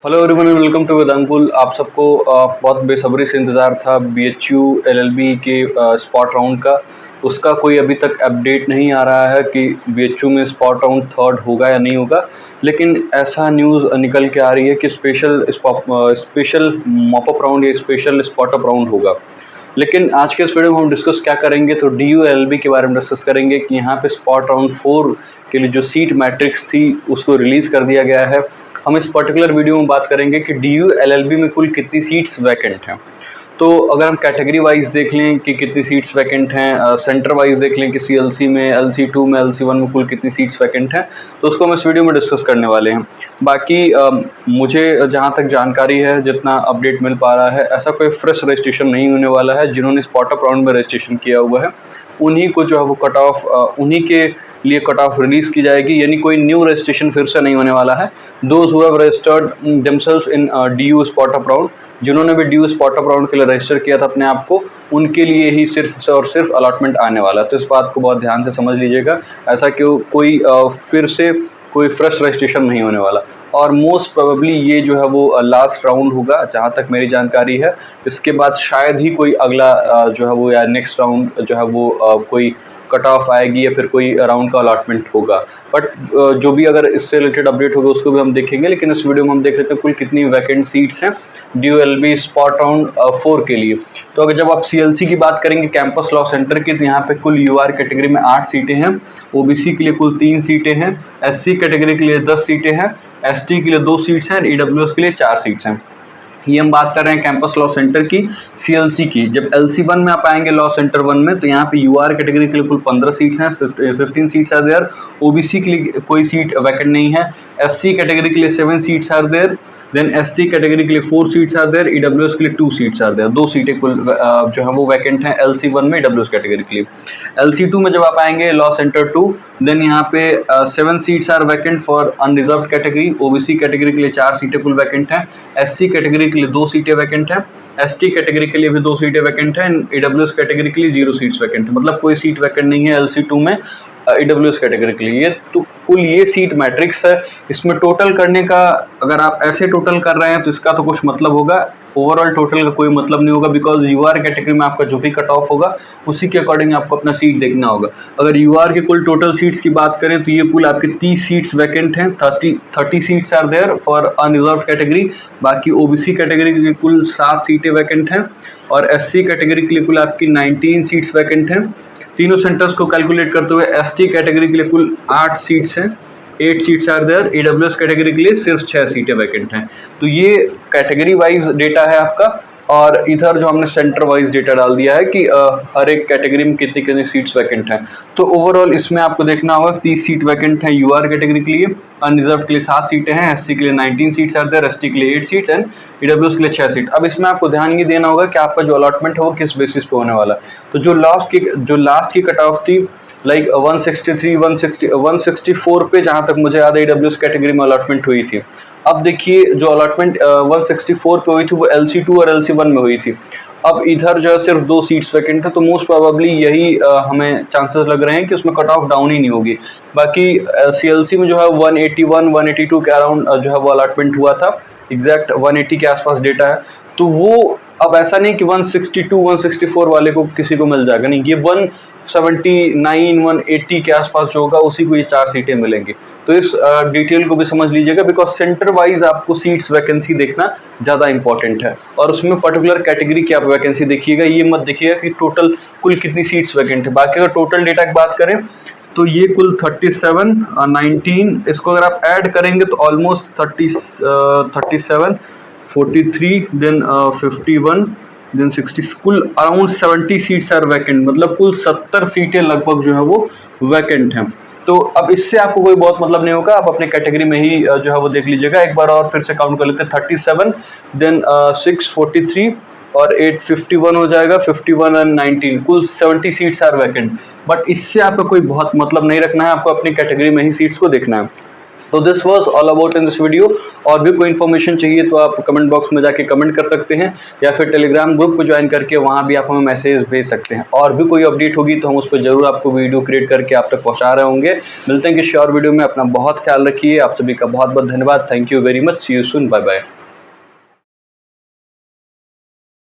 Hello everyone, welcome to Vedankul. आप सबको बहुत बेसब्री से इंतज़ार था बीएचयू एलएलबी के स्पॉट राउंड का। उसका कोई अभी तक अपडेट नहीं आ रहा है कि बीएचयू में स्पॉट राउंड थर्ड होगा या नहीं होगा, लेकिन ऐसा न्यूज़ निकल के आ रही है कि स्पेशल मॉपअप राउंड या स्पेशल स्पॉट अप राउंड होगा। लेकिन आज के इस वीडियो में हम डिस्कस क्या करेंगे, तो डीयू एलएलबी के बारे में डिस्कस करेंगे कि यहाँ पे स्पॉट राउंड 4 के लिए जो सीट मैट्रिक्स थी उसको रिलीज़ कर दिया गया है। हम इस पर्टिकुलर वीडियो में बात करेंगे कि डीयू एलएलबी में कुल कितनी सीट्स वैकेंट हैं। तो अगर हम कैटेगरी वाइज देख लें कि कितनी सीट्स वैकेंट हैं, सेंटर वाइज देख लें कि सीएलसी में, एलसी2 में, एलसी1 में कुल कितनी सीट्स वैकेंट हैं, तो उसको हम इस वीडियो में डिस्कस करने वाले हैं। बाकी मुझे जहां तक जानकारी है, जितना अपडेट मिल पा रहा है, ऐसा कोई फ्रेश रजिस्ट्रेशन नहीं होने वाला है। जिन्होंने स्पॉट अप राउंड में रजिस्ट्रेशन किया हुआ है उन्हीं को जो है वो कट ऑफ, उन्हीं के लिए कट ऑफ रिलीज़ की जाएगी, यानी कोई न्यू रजिस्ट्रेशन फिर से नहीं होने वाला है। Those who have registered themselves in DU spot up round, जिन्होंने भी डीयू स्पॉट अप राउंड के लिए रजिस्टर किया था अपने आप को, उनके लिए ही सिर्फ और सिर्फ अलॉटमेंट आने वाला है। तो इस बात को बहुत ध्यान से समझ लीजिएगा, ऐसा क्यों कोई फिर से कोई फ्रेश रजिस्ट्रेशन नहीं होने वाला। और मोस्ट प्रोबेबली ये जो है वो लास्ट राउंड होगा जहाँ तक मेरी जानकारी है। इसके बाद शायद ही कोई अगला जो है वो या नेक्स्ट राउंड जो है वो कोई कट ऑफ आएगी या फिर कोई राउंड का अलॉटमेंट होगा। बट जो भी अगर इससे रिलेटेड अपडेट होगा उसको भी हम देखेंगे। लेकिन इस वीडियो में हम देख लेते हैं कुल कितनी वैकेंट सीट्स हैं डीयू एलएलबी स्पॉट राउंड 4 के लिए। तो अगर जब आप सीएलसी की बात करेंगे कैंपस लॉ सेंटर की, तो यहाँ पे कुल यूआर कैटेगरी में 8 सीटें हैं, ओबीसी के लिए कुल 3 सीटें हैं, एससी कैटेगरी के लिए 10 सीटें हैं, एसटी के लिए 2 सीट्स हैं, ईडब्ल्यूएस के लिए 4 सीट्स हैं। ये हम बात कर रहे हैं कैंपस लॉ सेंटर की, सीएलसी की। जब एलसी1 में आप आएंगे लॉ सेंटर 1 में, तो यहाँ पे यूआर कैटेगरी के लिए कुल 15 सीट्स हैं, 15 सीट्स आर देयर। ओबीसी के लिए कोई सीट वैकेंट नहीं है। एससी कैटेगरी के लिए 7 seats are there. Then ST category के लिए 4 सीट्स आर देयर। ईडब्ल्यूएस के लिए 2 सीट्स आर देयर। 2 सीटें कुल जो है वो वैकेंट हैं एलसी1 में ईडब्ल्यूएस कैटेगरी के लिए। एलसी2 में जब आप आएंगे लॉ सेंटर 2, देन यहाँ पे 7 seats are vacant for unreserved category. OBC category के लिए 4 सीटें कुल वैकेंट हैं। एससी कैटेगरी के लिए 2 सीटें वैकेंट हैं। एसटी कैटेगरी के लिए भी 2 सीटें वैकेंट हैं। ईडब्ल्यूएस कैटेगरी के लिए 0 सीट्स वैकेंट है, मतलब कोई सीट वैकेंट नहीं है एलसी2 में ईडब्ल्यूएस कैटेगरी के लिए। ये तो कुल ये सीट मैट्रिक्स है। इसमें टोटल करने का, अगर आप ऐसे टोटल कर रहे हैं तो इसका तो कुछ मतलब होगा, ओवरऑल टोटल का कोई मतलब नहीं होगा, बिकॉज यूआर कैटेगरी में आपका जो भी कट ऑफ होगा उसी के अकॉर्डिंग आपको अपना सीट देखना होगा। अगर यूआर के कुल टोटल सीट्स की बात करें तो ये कुल आपके 30 सीट्स वैकेंट हैं। 30 seats are there for unreserved category. बाकी ओबीसी कैटेगरी के लिए कुल 7 सीटें वैकेंट हैं और एससी कैटेगरी के लिए कुल आपकी 19 सीट्स वैकेंट हैं। तीनों सेंटर्स को कैलकुलेट करते हुए एसटी कैटेगरी के लिए कुल 8 सीट्स हैं, 8 seats are there. EWS category के लिए सिर्फ 6 सीटें वैकेंट हैं। तो ये कैटेगरी वाइज डेटा है आपका, और इधर जो हमने सेंटर वाइज डेटा डाल दिया है कि हर एक कैटेगरी में कितनी कितनी सीट्स वैकेंट हैं। तो ओवरऑल इसमें आपको देखना होगा 30 सीट वैकेंट है यूआर कैटेगरी के लिए, अनरिजर्व के लिए 7 सीटें हैं, एससी के लिए 19 सीट्स आर देयर, एसटी के लिए 8 सीट्स एंड ईडब्ल्यूएस के लिए 6 सीट। अब इसमें आपको ध्यान ये देना होगा कि आपका जो अलॉटमेंट है वो किस बेसिस पे होने वाला है। तो जो लास्ट की कट ऑफ थी, लाइक 163, 164 पे जहाँ तक मुझे याद है ईडब्ल्यूएस कैटेगरी में अलॉटमेंट हुई थी। अब देखिए जो अलॉटमेंट 164 पे हुई थी वो एलसी2 और एलसी1 में हुई थी। अब इधर जो है सिर्फ 2 सीट्स वैकेंट है, तो मोस्ट प्रोबेबली यही हमें चांसेस लग रहे हैं कि उसमें कट ऑफ डाउन ही नहीं होगी। बाकी सीएलसी में जो है 181, 182 के अराउंड जो है वो अलॉटमेंट हुआ था, एग्जैक्ट 180 के आसपास डेटा है। तो वो अब ऐसा नहीं कि 162, 164 वाले को किसी को मिल जाएगा, नहीं, ये 179, 180 के आसपास जो होगा उसी को ये 4 सीटें मिलेंगी। तो इस डिटेल को भी समझ लीजिएगा, बिकॉज सेंटर वाइज आपको सीट्स वैकेंसी देखना ज़्यादा इंपॉर्टेंट है, और उसमें पर्टिकुलर कैटेगरी की आप वैकेंसी देखिएगा, ये मत देखिएगा कि टोटल कुल कितनी सीट्स वैकेंट है। बाकी अगर टोटल डेटा की बात करें तो ये कुल 37, 19, इसको अगर आप ऐड करेंगे तो ऑलमोस्ट 37, 43, देन 51, देन 60, कुल अराउंड 70 सीट्स आर वैकेंट, मतलब कुल 70 सीटें लगभग जो है वो वैकेंट हैं। तो अब इससे आपको कोई बहुत मतलब नहीं होगा, आप अपने कैटेगरी में ही जो है वो देख लीजिएगा। एक बार और फिर से काउंट कर लेते हैं, 37, देन 6, 43 और 8, 51 हो जाएगा, 51 एंड 19, कुल 70 सीट्स आर वैकेंट। बट इससे आपको कोई बहुत मतलब नहीं रखना है, आपको अपनी कैटेगरी में ही सीट्स को देखना है। तो this was all about in this video. और भी कोई इन्फॉर्मेशन चाहिए तो आप कमेंट बॉक्स में जाके कमेंट कर सकते हैं, या फिर टेलीग्राम ग्रुप को ज्वाइन करके वहाँ भी आप हमें मैसेज भेज सकते हैं। और भी कोई अपडेट होगी तो हम उस पर ज़रूर आपको वीडियो क्रिएट करके आप तक पहुँचा रहे होंगे। मिलते हैं किसी और वीडियो में। अपना बहुत ख्याल रखिए। आप सभी का बहुत बहुत धन्यवाद। Thank you very much. See you soon. Bye bye.